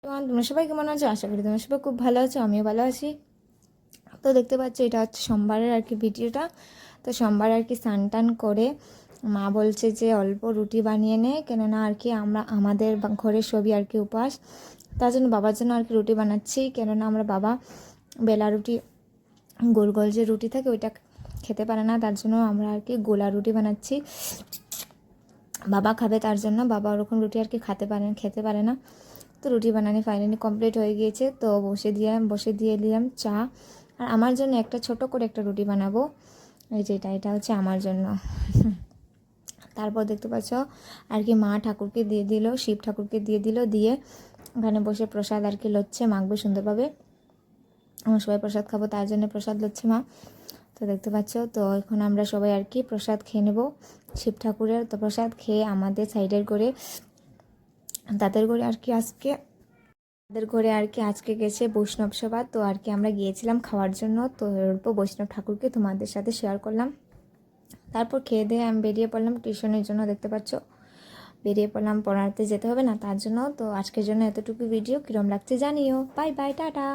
তোমরা সবাই কেমন আছো? আশা করি তোমরা সবাই খুব ভালো আছো, আমিও ভালো আছি। তো দেখতে পাচ্ছ এটা হচ্ছে সোমবারের আর কি ভিডিওটা। তো সোমবার আর কি স্নান টান করে মা বলছে যে অল্প রুটি বানিয়ে নে, কেননা আর কি আমাদের ঘরে সবই আর কি উপবাস। তার জন্য বাবার জন্য আর কি রুটি বানাচ্ছি, কেননা আমরা বাবা বেলা রুটি গোল গোল যে রুটি থাকে ওইটা খেতে পারে না, তার জন্য আমরা আর কি গোলা রুটি বানাচ্ছি। বাবা খাবে তার জন্য, বাবা ওরকম রুটি আর কি খেতে পারে না। তো রুটি বানানো ফাইনালি কমপ্লিট হয়ে গিয়েছে। তো বসে দিয়ে দিলাম চা। আর আমার জন্য একটা ছোট করে একটা রুটি বানাবো, এই যে এটা হচ্ছে আমার জন্য। তারপর দেখতে পাচ্ছ আর কি মা ঠাকুরকে দিয়ে দিল, শিব ঠাকুরকে দিয়ে দিল, দিয়ে ওখানে বসে প্রসাদ আর কি লচ্ছে, মাখবে সুন্দরভাবে। আমরা সবাই প্রসাদ খাবো, তার জন্য প্রসাদ লচ্ছে মা। তো দেখতে পাচ্ছ, তো এখন আমরা সবাই আর কি প্রসাদ খেয়ে নেব শিব ঠাকুরের। তো প্রসাদ খেয়ে আমাদের সাইডের করে তাদের ঘরে আর কি আজকে গেছে বৈষ্ণব সভা। তো আর কি আমরা গিয়েছিলাম খাওয়ার জন্য। তো অল্প বৈষ্ণব ঠাকুরকে তোমাদের সাথে শেয়ার করলাম। তারপর খেয়ে দিয়ে আমি বেরিয়ে পড়লাম টিউশনের জন্য। দেখতে পাচ্ছ বেরিয়ে পড়লাম, পড়াতে যেতে হবে না তার জন্য। তো আজকের জন্য এতটুকু ভিডিও, কিরম লাগছে জানিও। Bye bye, tata.